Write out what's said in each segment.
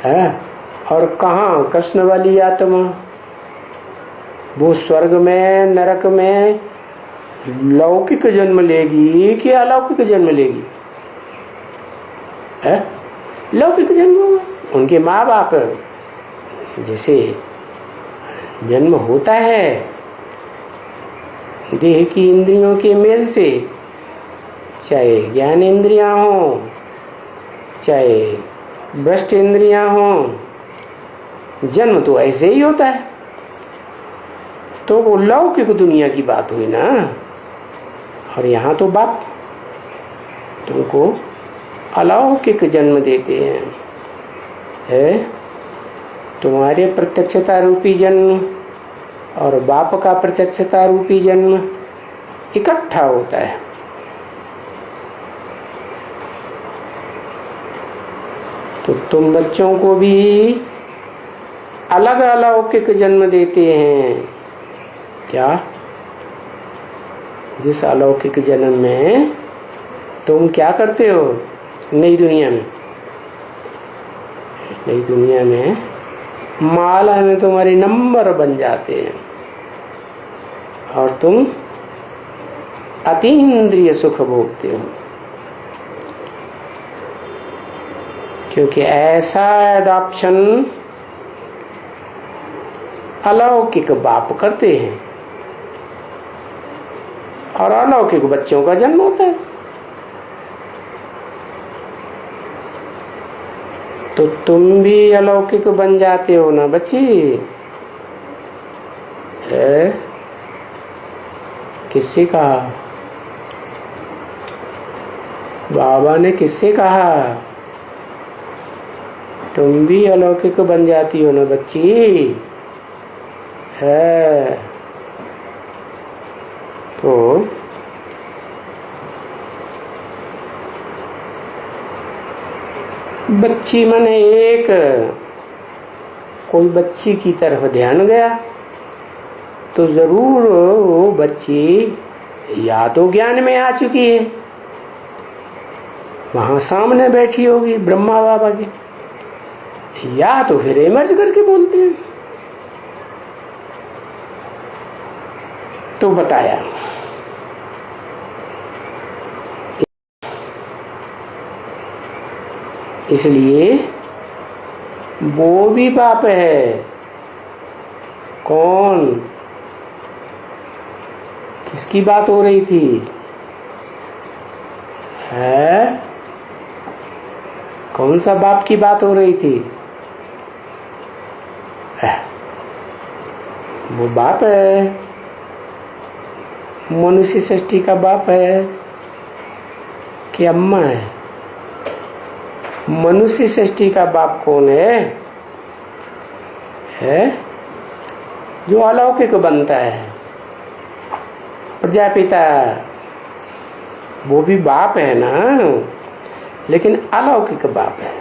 है। और कहाँ कृष्ण वाली आत्मा, वो स्वर्ग में नरक में लौकिक जन्म लेगी कि अलौकिक जन्म लेगी? है लौकिक जन्म। उनके माँ बाप जैसे जन्म होता है देह की इंद्रियों के मेल से, चाहे ज्ञान इंद्रियां हो चाहे भ्रष्ट इंद्रियां हो, जन्म तो ऐसे ही होता है। तो वो लौकिक दुनिया की बात हुई ना। और यहाँ तो बाप तुमको अलौकिक जन्म देते हैं, है तुम्हारे प्रत्यक्षता रूपी जन्म और बाप का प्रत्यक्षता रूपी जन्म इकट्ठा होता है। तो तुम बच्चों को भी अलग अलौकिक जन्म देते हैं क्या? जिस अलौकिक जन्म में तुम क्या करते हो? नई दुनिया में माला में तुम्हारे नंबर बन जाते हैं और तुम अतीन्द्रिय सुख भोगते हो। क्योंकि ऐसा एडॉप्शन अलौकिक बाप करते हैं और अलौकिक बच्चों का जन्म होता है। तो तुम भी अलौकिक बन जाते हो ना बच्ची? किससे कहा? बाबा ने किससे कहा? तुम भी अलौकिक बन जाती हो ना बच्ची? है तो बच्ची मने एक कोई बच्ची की तरफ ध्यान गया तो जरूर वो बच्ची या तो ज्ञान में आ चुकी है, वहां सामने बैठी होगी ब्रह्मा बाबा की, या तो फिर इमर्ज करके बोलते हैं। तो बताया इसलिए वो भी बाप है। कौन? किसकी बात हो रही थी? है कौन सा बाप की बात हो रही थी? वो बाप है, मनुष्य सृष्टि का बाप है कि अम्मा है? मनुष्य सृष्टि का बाप कौन है? जो अलौकिक बनता है, प्रजापिता, वो भी बाप है ना, लेकिन अलौकिक बाप है।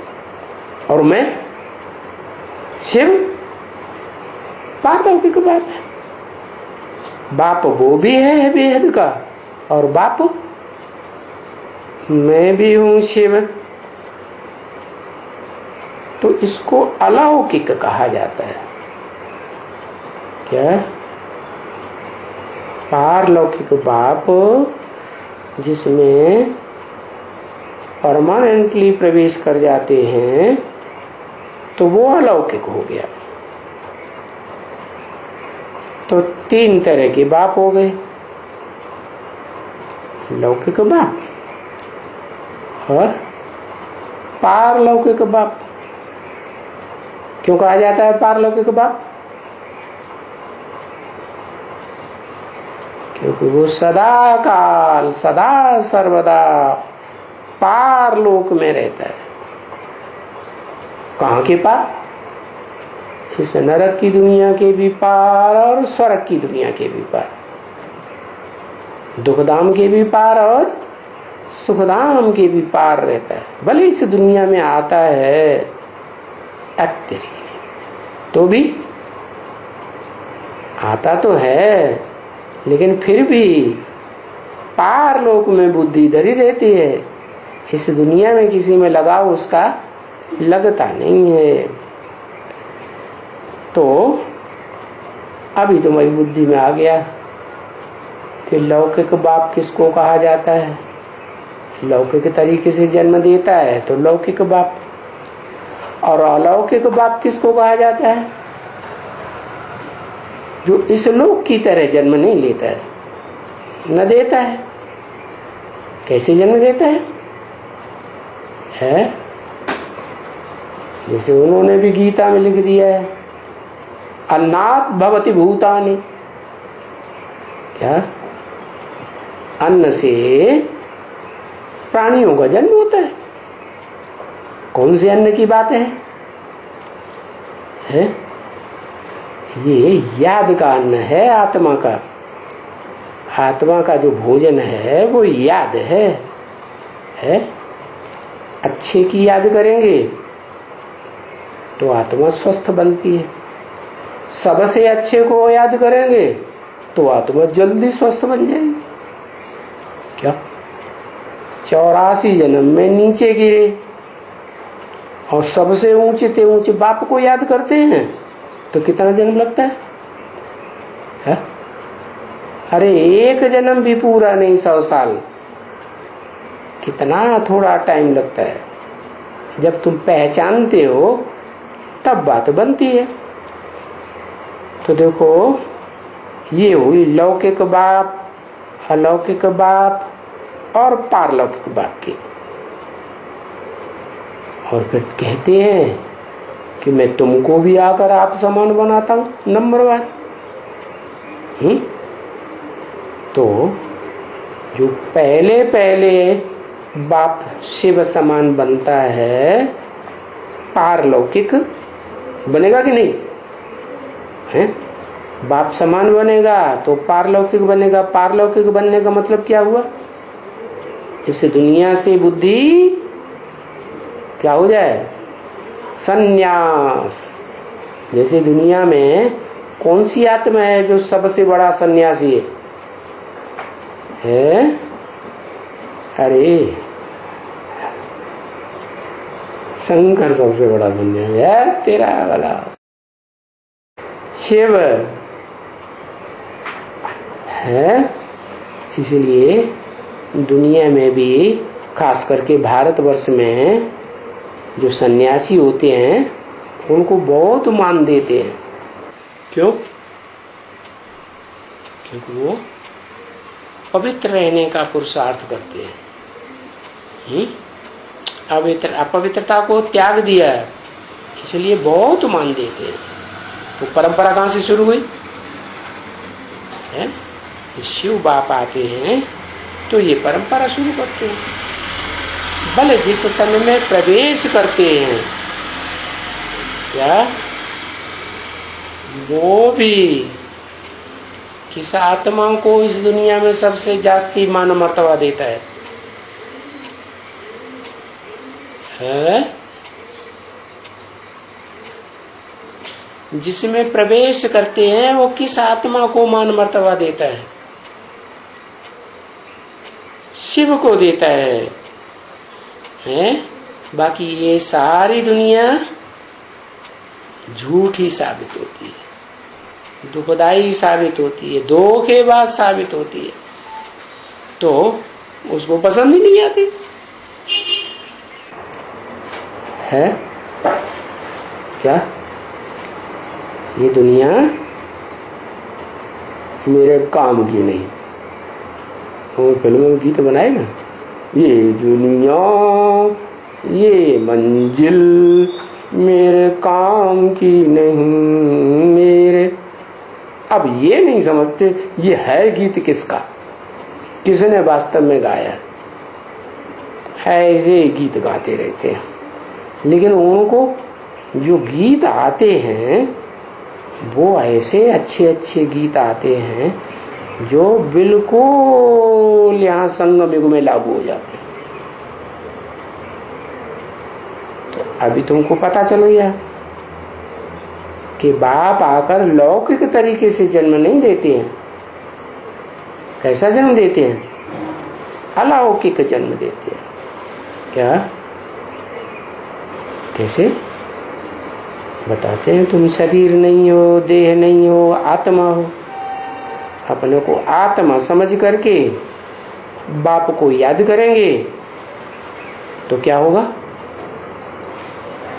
और मैं शिव पारलौकिक बाप है। बाप वो भी है बेहद का, और बाप मैं भी हूं शिव। तो इसको अलौकिक कहा जाता है। क्या? पारलौकिक बाप जिसमें परमानेंटली प्रवेश कर जाते हैं तो वो अलौकिक हो गया। तो तीन तरह के बाप हो गए, लौकिक बाप और पारलौकिक बाप। क्यों कहा जाता है पारलौकिक बाप? क्योंकि वो सदा काल सदा सर्वदा पारलोक में रहता है। कहाँ के पार? इस नरक की दुनिया के भी पार और स्वर्ग की दुनिया के भी पार, दुखधाम के भी पार और सुखधाम के भी पार रहता है। भले इस दुनिया में आता है अत्यधिक, तो भी आता तो है, लेकिन फिर भी पार लोक में बुद्धि धरी रहती है। इस दुनिया में किसी में लगाव उसका लगता नहीं है। तो अभी तुम्हारी बुद्धि में आ गया कि लौकिक बाप किसको कहा जाता है। लौकिक तरीके से जन्म देता है तो लौकिक बाप, और अलौकिक बाप किसको कहा जाता है? जो इस लोक की तरह जन्म नहीं लेता है, न देता है। कैसे जन्म देता है? जैसे उन्होंने भी गीता में लिख दिया है, अन्नात् भवति भूतानि। क्या? अन्न से प्राणियों का जन्म होता है। कौन से अन्न की बात है? ये याद का अन्न है, आत्मा का। आत्मा का जो भोजन है वो याद है? अच्छे की याद करेंगे तो आत्मा स्वस्थ बनती है। सबसे अच्छे को याद करेंगे तो आत्मा जल्दी स्वस्थ बन जाएगी। क्या? 84 जन्म में नीचे गिरे और सबसे ऊंचे ऊंचे बाप को याद करते हैं तो कितना जन्म लगता है? अरे एक जन्म भी पूरा नहीं, 100 साल, कितना थोड़ा टाइम लगता है। जब तुम पहचानते हो तब बात बनती है। तो देखो, ये हुई लौकिक बाप, अलौकिक बाप और पारलौकिक बाप की। और फिर कहते हैं कि मैं तुमको भी आकर आप समान बनाता हूं, नंबर 1। तो जो पहले बाप शिव समान बनता है, पारलौकिक बनेगा कि नहीं है? बाप समान बनेगा तो पारलौकिक बनेगा। पारलौकिक बनने का मतलब क्या हुआ? इस दुनिया से बुद्धि क्या हो जाए? संन्यास। जैसे दुनिया में कौन सी आत्मा है जो सबसे बड़ा सन्यासी है? अरे शंकर सबसे बड़ा सन्यासी है, तेरा वाला शिव है। इसलिए दुनिया में भी, खास करके भारतवर्ष में, जो सन्यासी होते हैं उनको बहुत मान देते हैं। क्यों? क्योंकि वो पवित्र रहने का पुरुषार्थ करते हैं। अपवित्रता को त्याग दिया है, इसलिए बहुत मान देते हैं। तो परंपरा कहां से शुरू हुई है? शिव बाप आते हैं तो ये परंपरा शुरू करते हैं। भले जिस तन में प्रवेश करते हैं क्या, वो भी किस आत्मा को इस दुनिया में सबसे जास्ती मान मर्तबा देता है? जिसमें प्रवेश करते हैं वो किस आत्मा को मान मर्तबा देता है? शिव को देता है? बाकी ये सारी दुनिया झूठी साबित होती है, दुखदाई साबित होती है, धोखेबाज साबित होती है, तो उसको पसंद ही नहीं आती है। क्या ये दुनिया मेरे काम की नहीं? और फिल्मों में गीत बनाए ना, ये दुनिया ये मंजिल मेरे काम की नहीं मेरे। अब ये नहीं समझते ये है गीत किसका, किसने वास्तव में गाया है। ऐसे गीत गाते रहते हैं, लेकिन उनको जो गीत आते हैं वो ऐसे अच्छे अच्छे गीत आते हैं जो बिल्कुल यहाँ संगम युग में लागू हो जाते हैं। तो अभी तुमको पता चल गया कि बाप आकर लौकिक तरीके से जन्म नहीं देते हैं। कैसा जन्म देते हैं? अलौकिक जन्म देते हैं। क्या? कैसे बताते हैं, तुम शरीर नहीं हो, देह नहीं हो, आत्मा हो। अपने को आत्मा समझ करके बाप को याद करेंगे तो क्या होगा?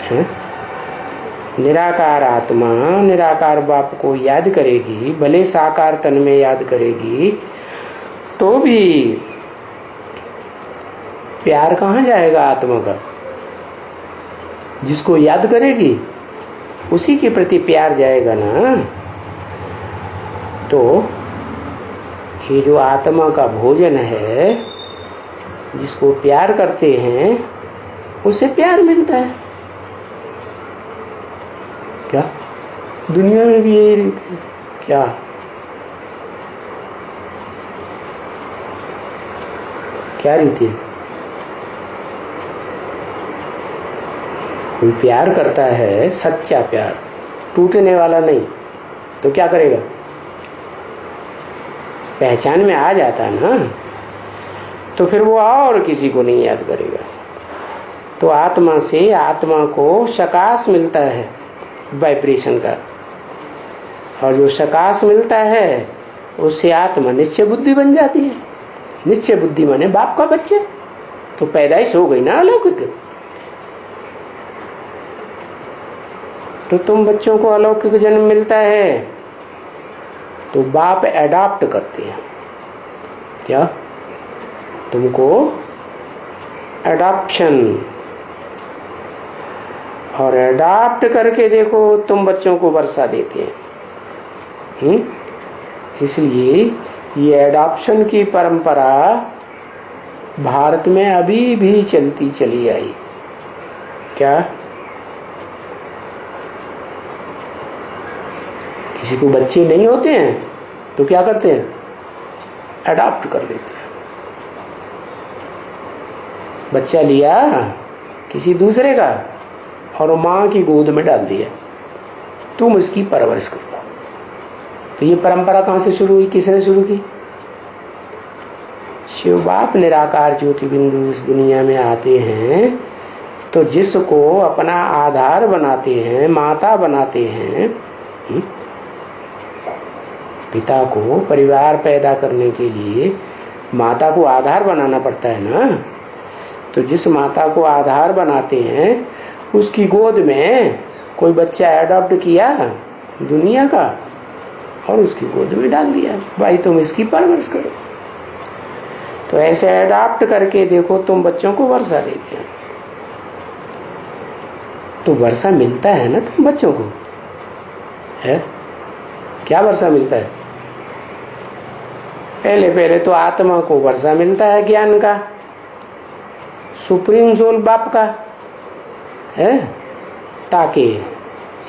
है? निराकार आत्मा निराकार बाप को याद करेगी, भले साकार तन में याद करेगी, तो भी प्यार कहाँ जाएगा आत्मा का? जिसको याद करेगी उसी के प्रति प्यार जाएगा ना। तो ये जो आत्मा का भोजन है, जिसको प्यार करते हैं उसे प्यार मिलता है। क्या दुनिया में भी यही रीति है क्या? क्या रीति है? कोई प्यार करता है, सच्चा प्यार, टूटने वाला नहीं, तो क्या करेगा? पहचान में आ जाता है ना, तो फिर वो और किसी को नहीं याद करेगा। तो आत्मा से आत्मा को सकाश मिलता है, वाइब्रेशन का, और जो सकाश मिलता है उससे आत्मा निश्चय बुद्धि बन जाती है। निश्चय बुद्धि माने बाप का बच्चे, तो पैदाइश हो गई ना अलौकिक। तो तुम बच्चों को अलौकिक जन्म मिलता है तो बाप एडॉप्ट करते हैं। क्या? तुमको एडॉप्शन, और एडॉप्ट करके देखो तुम बच्चों को वर्षा देते हैं। इसलिए ये एडॉप्शन की परंपरा भारत में अभी भी चलती चली आई। क्या? किसी को बच्चे नहीं होते हैं तो क्या करते हैं? अडॉप्ट कर लेते हैं। बच्चा लिया किसी दूसरे का और माँ की गोद में डाल दिया, तुम उसकी परवरिश करो। तो ये परंपरा कहाँ से शुरू हुई? किसने शुरू की? शिव बाप निराकार ज्योति बिंदु इस दुनिया में आते हैं तो जिसको अपना आधार बनाते हैं, माता बनाते हैं, पिता को परिवार पैदा करने के लिए माता को आधार बनाना पड़ता है ना। तो जिस माता को आधार बनाते हैं उसकी गोद में कोई बच्चा एडॉप्ट किया दुनिया का और उसकी गोद में डाल दिया, भाई तुम इसकी परवरिश करो। तो ऐसे एडॉप्ट करके देखो तुम बच्चों को वर्षा देते हैं, तो वर्षा मिलता है ना तुम बच्चों को, है? क्या वर्षा मिलता है? पहले पहले तो आत्मा को वर्षा मिलता है ज्ञान का, सुप्रीम सोल बाप का, है? ताकि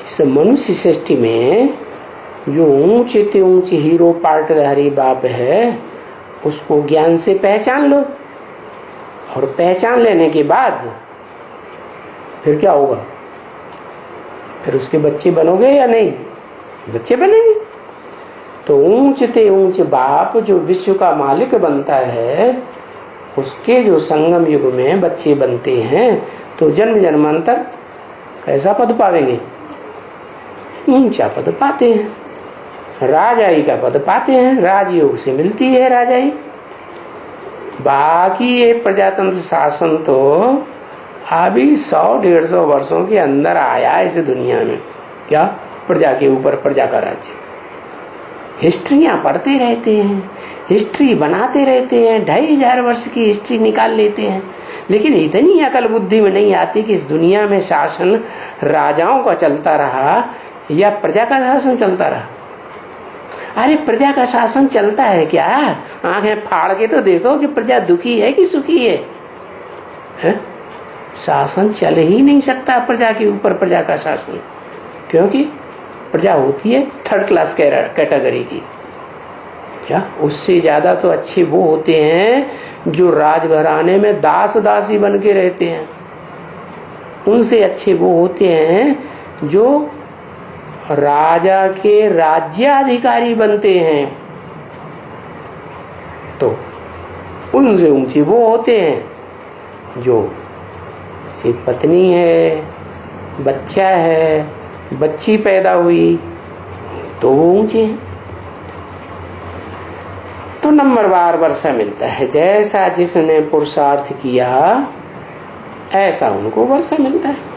इस मनुष्य सृष्टि में जो ऊंचे से ऊंचे हीरो पार्टधारी बाप है उसको ज्ञान से पहचान लो, और पहचान लेने के बाद फिर क्या होगा? फिर उसके बच्चे बनोगे या नहीं? बच्चे बनेंगे। तो ऊंच ते ऊंच बाप जो विश्व का मालिक बनता है उसके जो संगम युग में बच्चे बनते हैं तो जन्म जन्मांतर कैसा पद पावेंगे? ऊंचा पद पाते हैं, राजाई का पद पाते हैं, राजयोग से मिलती है राजाई। बाकी ये प्रजातंत्र शासन तो अभी 100-150 वर्षों के अंदर आया इस दुनिया में। क्या? प्रजा के ऊपर प्रजा का राज्य। हिस्ट्रियां पढ़ते रहते हैं, हिस्ट्री बनाते रहते हैं, 2500 वर्ष की हिस्ट्री निकाल लेते हैं, लेकिन इतनी अकल बुद्धि में नहीं आती कि इस दुनिया में शासन राजाओं का चलता रहा या प्रजा का शासन चलता रहा। अरे प्रजा का शासन चलता है क्या? आंखें फाड़ के तो देखो कि प्रजा दुखी है कि सुखी है? शासन चल ही नहीं सकता प्रजा के ऊपर, प्रजा का शासन, क्योंकि प्रजा होती है 3rd क्लास कैटेगरी की। क्या? उससे ज्यादा तो अच्छे वो होते हैं जो राजघराने में दास दासी बन के रहते हैं, उनसे अच्छे वो होते हैं जो राजा के राज्याधिकारी बनते हैं। तो उनसे ऊंचे वो होते हैं जो से पत्नी है, बच्चा है, बच्ची पैदा हुई तो वो ऊंचे हैं। तो नंबरवार वर्षा मिलता है, जैसा जिसने पुरुषार्थ किया ऐसा उनको वर्षा मिलता है।